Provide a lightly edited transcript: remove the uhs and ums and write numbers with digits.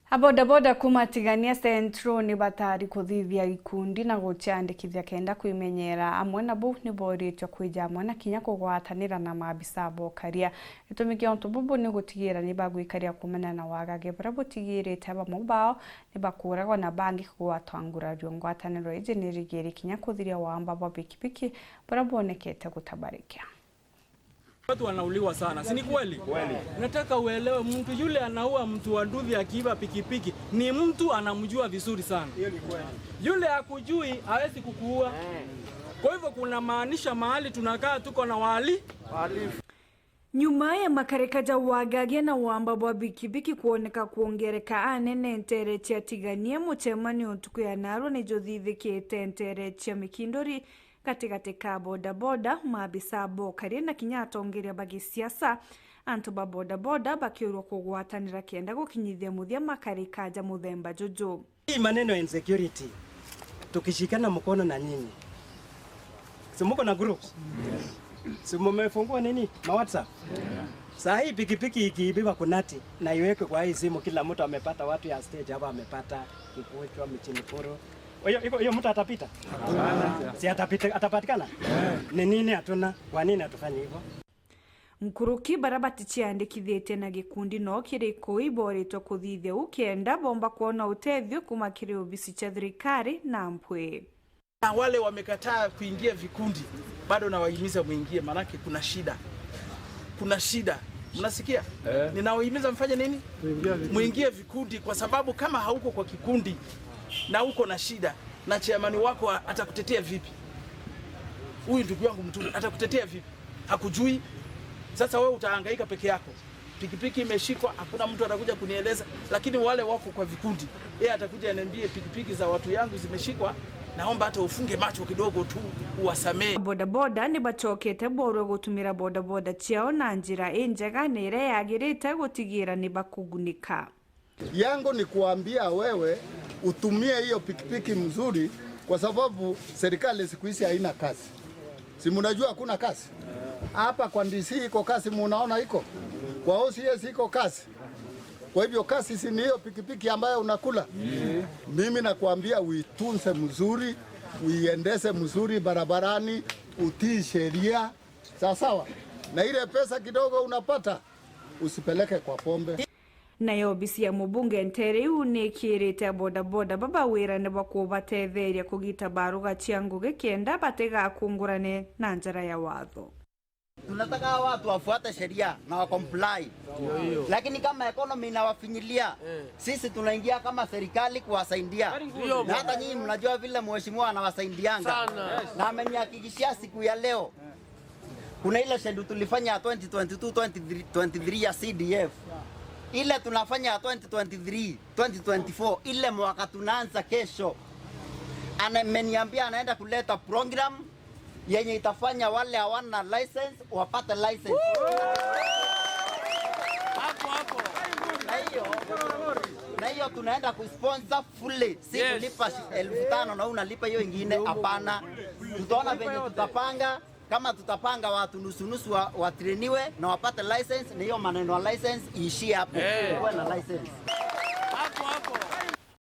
Abodaboda kumatigania Central ni batari kuthithia ikundi na guciandikithia kenda kwimenyera amwe nabo ni boritwe kwija amwe na kinya kugwatanira na maabisa bokaria itumikio ntububu ni gutigira ni bagwikaria kumena na wagage bara butigirite bamwe bao ni bakuragwa na bangi kugwatangurario ngwataniro ije ni rigeri kinya kuthiria wamba ba pikipiki bara bonekete gutabarikia. Watu wanauliwa sana, si ni kweli? Kweli. Nataka uelewe mtu yule anaua mtu wa Nduthi akiiba pikipiki ni mtu anamjua vizuri sana. Hiyo ni kweli. Yule hakujui hawezi kukuua. Kwa hivyo kuna maanisha mahali tunakaa tuko na wahalifu. Nyuma ya makarekaja wagage na wamba bwa bikibiki kuoneka kuongereka anene ntere chia tiganie mutemani utuku ya naro ni jothithikite ntere chia mikindori katikati ka bodaboda maabisa bokaria na kinya atongeria bagi siasa antu ba bodaboda bakiurwo kugwatanira kenda gukinyithia muthia makarekaja muthemba jojo. Hii maneno ya insecurity tukishikana mkono na nyinyi. Si mko na groups? Si mmefungua nini? Ma WhatsApp. Saa hii pikipiki ikiibiwa kunati na iweke kwa hii simu, kila mtu amepata, watu ya stage hapa amepata Kikuchwa, Mchinipuro. Hiyo mtu atapita? Si atapita, atapatikana? Ni nini hatuna? Kwa nini hatufanye hivyo? Mkuruki barabati ciandikithite na gikundi no kiriko iboritwo kuthithia ukenda bomba kuona utethio kuma kiri obisi cha thirikari na mpwe. Na wale wamekataa kuingia vikundi bado na wahimiza muingie, manake kuna shida. Kuna shida. Mnasikia? Ninawahimiza mfanye nini? Muingie vikundi, kwa sababu kama hauko kwa kikundi na uko na shida na chairman wako atakutetea vipi? Huyu ndugu yangu mtu atakutetea vipi? Hakujui. Sasa wewe utahangaika peke yako. Pikipiki imeshikwa, hakuna mtu atakuja kunieleza, lakini wale wako kwa vikundi, yeye atakuja ananiambie pikipiki za watu yangu zimeshikwa, naomba hata ufunge macho kidogo tu uwasamee. Bodaboda ni bachokete boro gutumira bodaboda ciao na njira injega nire yagirite gutigira ni bakugunika. Yangu ni kuambia wewe utumie hiyo pikipiki mzuri, kwa sababu serikali siku hizi haina kazi. Si mnajua hakuna kazi? Hapa kwa DC iko kazi, munaona iko. Kwa OCS iko kazi. Kwa hivyo kazi si ni hiyo pikipiki ambayo unakula. Mimi nakwambia uitunze mzuri, uiendeshe mzuri barabarani, utii sheria. Sawa. Na ile pesa kidogo unapata usipeleke kwa pombe. Na yobisi ya mubunge ntere unikirite bodaboda baba wira ne bakubatetheria kugita baruga cianguge kenda batega kungurane na njara ya watho. Tunataka watu wafuate sheria na wa comply. Lakini kama economy inawafinyilia, sisi tunaingia kama serikali kuwasaidia. Na hata nyinyi mnajua vile mheshimiwa anawasaidianga. Na amenihakikishia siku ya leo kuna ile schedule tulifanya 2022-2023 ya CDF. Ile tunafanya 2023-2024, ile mwaka tunaanza kesho. Ameniambia anaenda kuleta program yenye itafanya wale hawana license wapate license. Hapo. Na hiyo tunaenda kusponsor fully. Si kulipa 5,000 na unalipa hiyo ingine, hapana. Tutaona venye tutapanga. Kama tutapanga watu nusu watreniwe na wapate license, na hiyo maneno ya license iishie hapo. Kuwa na license.